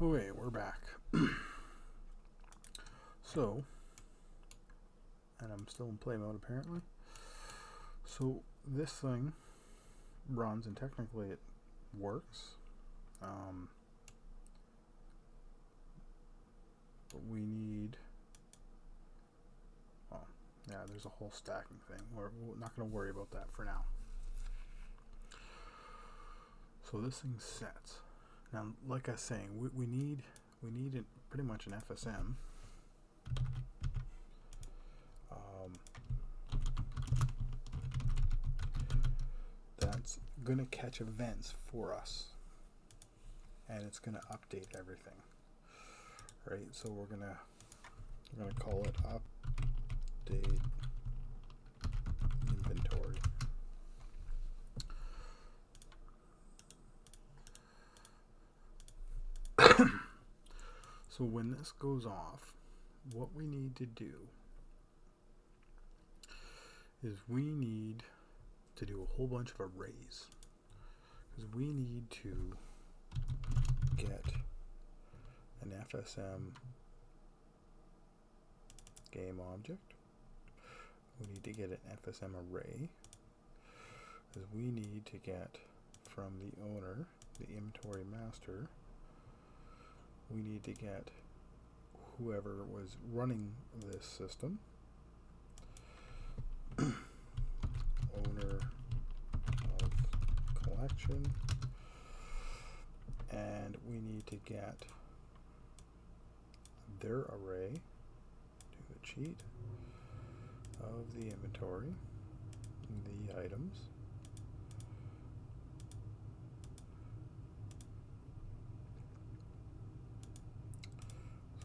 Okay, we're back. So, and I'm still in play mode apparently. So this thing runs and technically it works. But we need, well, yeah, there's a whole stacking thing. We're not going to worry about that for now. So this thing sets. Now, like I was saying, we need pretty much an FSM. That's going to catch events for us, and it's going to update everything, right? So we're gonna call it update inventory. So when this goes off, what we need to do is we need to do a whole bunch of arrays, because we need to get an FSM game object. We need to get an FSM array, because we need to get from the owner, the inventory master, we need to get whoever was running this system, owner of collection, and we need to get their array to the cheat of the inventory, the items,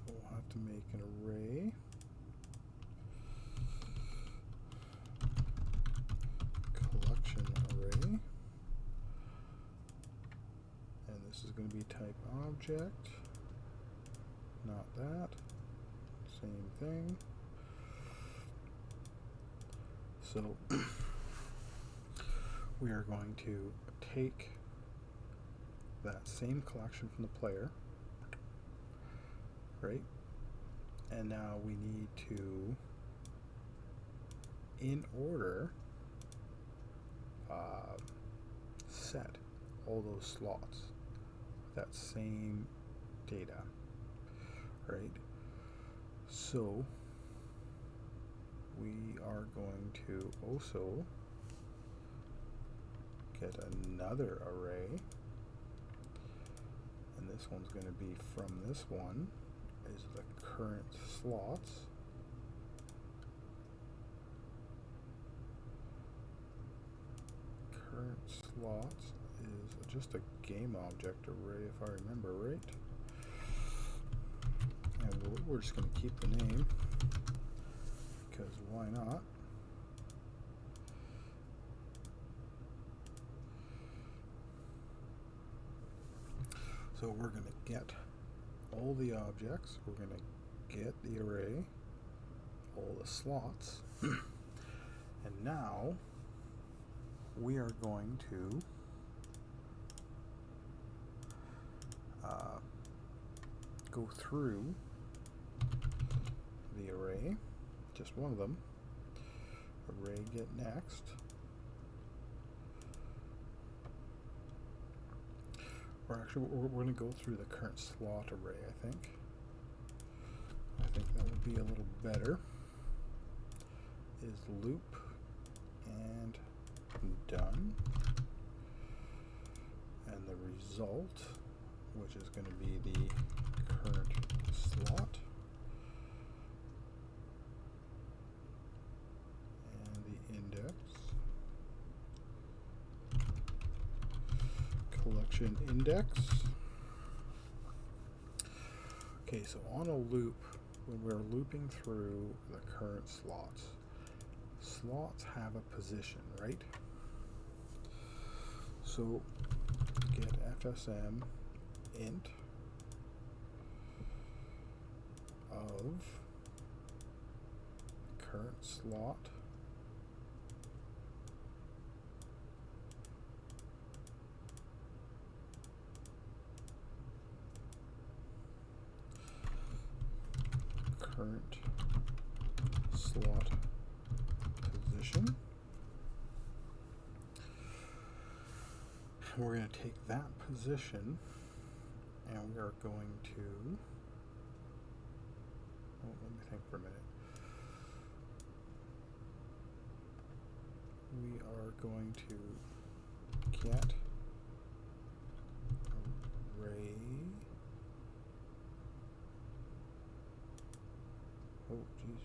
so we'll have to make an array collection array, and this is going to be type object, not that, same thing. So we are going to take that same collection from the player, right? And now we need to, in order, set all those slots, that same data, right? So we are going to also get another array, and this one's going to be from this one is the current slots, is just a game object array if I remember right, and we're just going to keep the name because why not. So we're going to get all the objects, we're going to get the array, all the slots, and now we are going to go through the array, just one of them, array get next, or actually we're going to go through the current slot array. I think that would be a little better, is loop and done, and the result, which is going to be the current slot, and the index, collection index. Okay, so on a loop, when we're looping through the current slots, slots have a position, right? So get FSM int of current slot current slot position. We're going to take that position and we are going to, oh, let me think for a minute. We are going to get array, oh geez,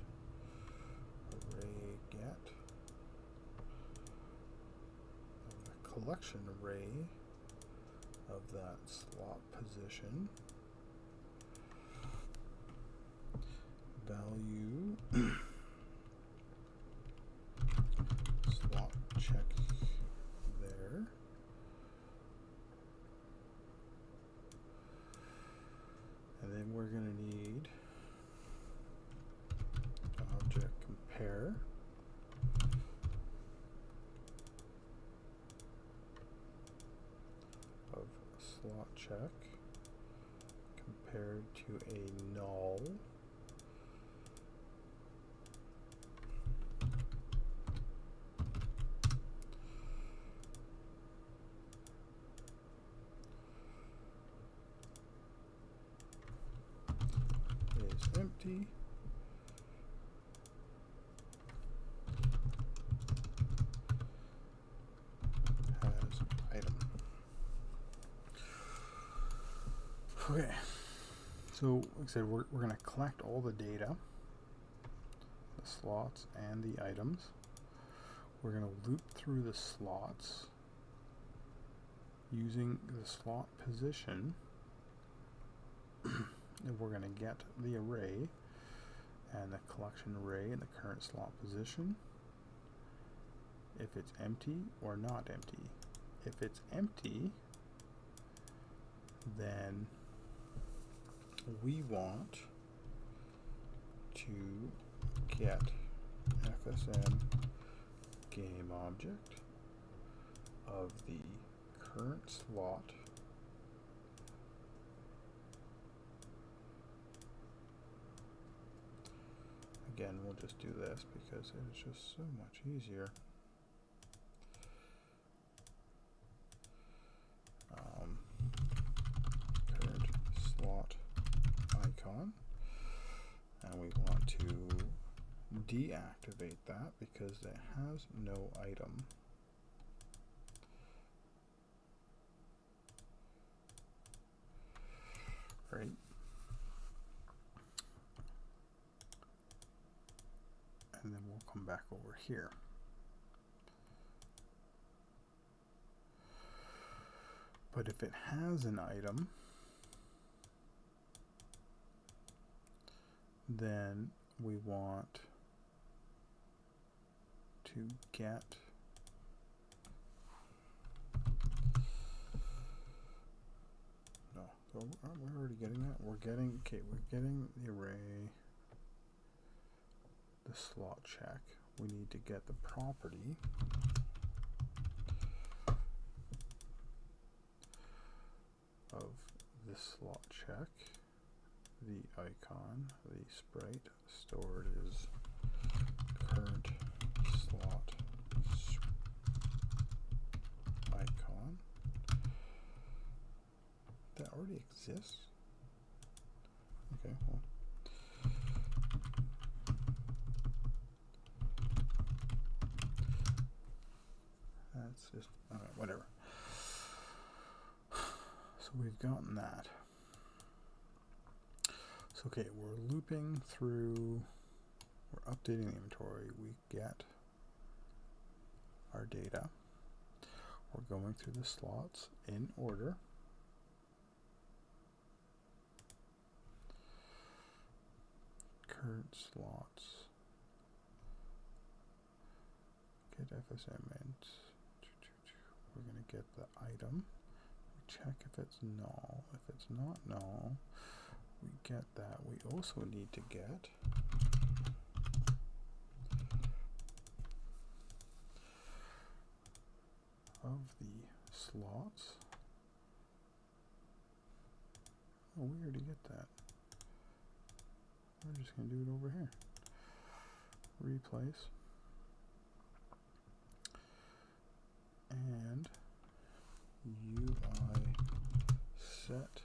array get of the collection array of that slot position, value slot check there, and then we're going to need object compare of slot check compared to a null is empty. Has item. Okay, so like I said, we're going to collect all the data, the slots and the items. We're going to loop through the slots using the slot position, and we're going to get the array and the collection array in the current slot position, if it's empty or not empty. If it's empty, then we want to get FSM game object of the current slot again. We'll just do this because it's just so much easier. Current slot icon, and we want to deactivate that because it has no item. Right. And then we'll come back over here. But if it has an item, then we want to get so we're already getting that. We're getting the array, the slot check. We need to get the property of the slot check, the icon, the sprite stored is current slot icon. That already exists? Okay, well. That's just, whatever. So we've gotten that. So okay, we're looping through, we're updating the inventory, we get our data. We're going through the slots in order. Current slots. Get FSM int. We're going to get the item. We check if it's null. If it's not null, we get that. We also need to get of the slots. Oh, we already get that. We're just going to do it over here. Replace. And UI set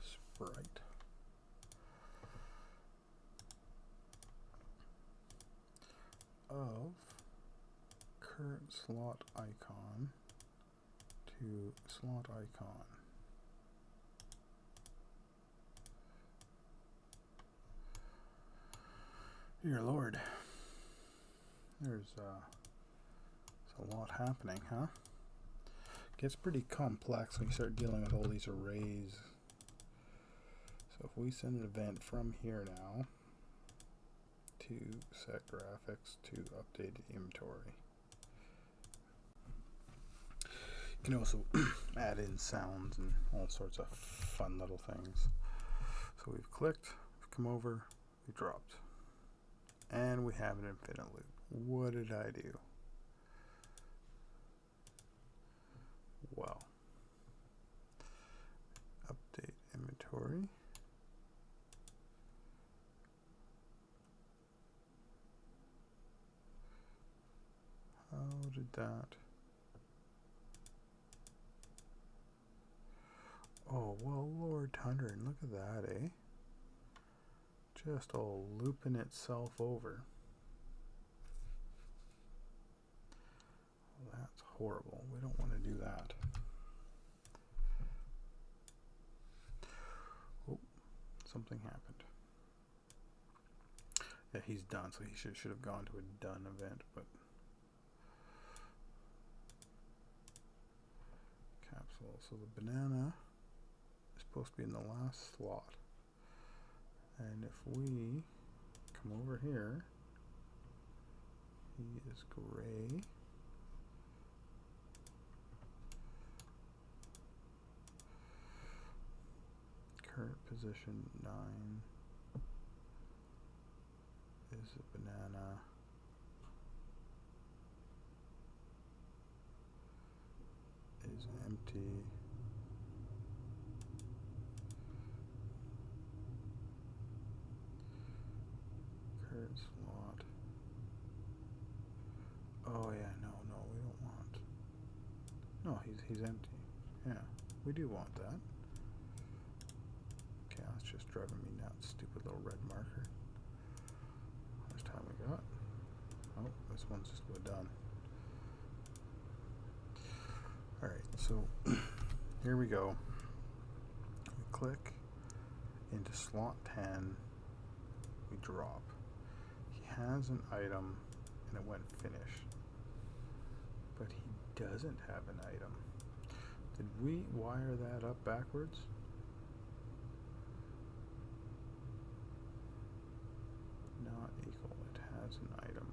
sprite. Of current slot icon to slot icon. Dear Lord, there's a lot happening, huh? Gets pretty complex when you start dealing with all these arrays. So if we send an event from here now to set graphics to update inventory. You can also add in sounds and all sorts of fun little things. So we've clicked, we've come over, we dropped. And we have an infinite loop. What did I do? Well, update inventory. How did that? Oh, well, Lord Thunder, and look at that, eh? Just all looping itself over. Well, that's horrible. We don't want to do that. Oh, something happened. Yeah, he's done, so he should have gone to a done event, but capsule. So the banana is supposed to be in the last slot. And if we come over here, he is gray. Current position 9 is a banana. Is empty. Current slot. Oh yeah, no, we don't want. No, he's empty. Yeah, we do want that. Okay, that's just driving me nuts. Stupid little red marker. How much time we got? Oh, this one's just about done. Alright, so here we go. We click into slot 10. We drop. He has an item and it went finish. But he doesn't have an item. Did we wire that up backwards? Not equal. It has an item.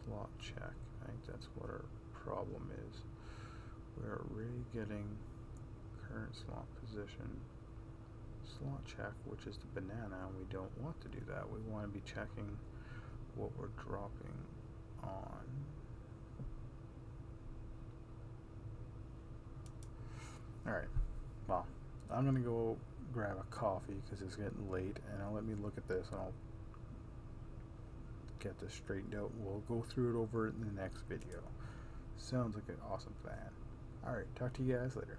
Slot check. I think that's what our problem is. We're already getting current slot position. Slot check, which is the banana, and we don't want to do that. We want to be checking what we're dropping on. Alright, well, I'm going to go grab a coffee because it's getting late, and I'll let me look at this and I'll get this straightened out. We'll go through it over in the next video. Sounds like an awesome plan. Alright, talk to you guys later.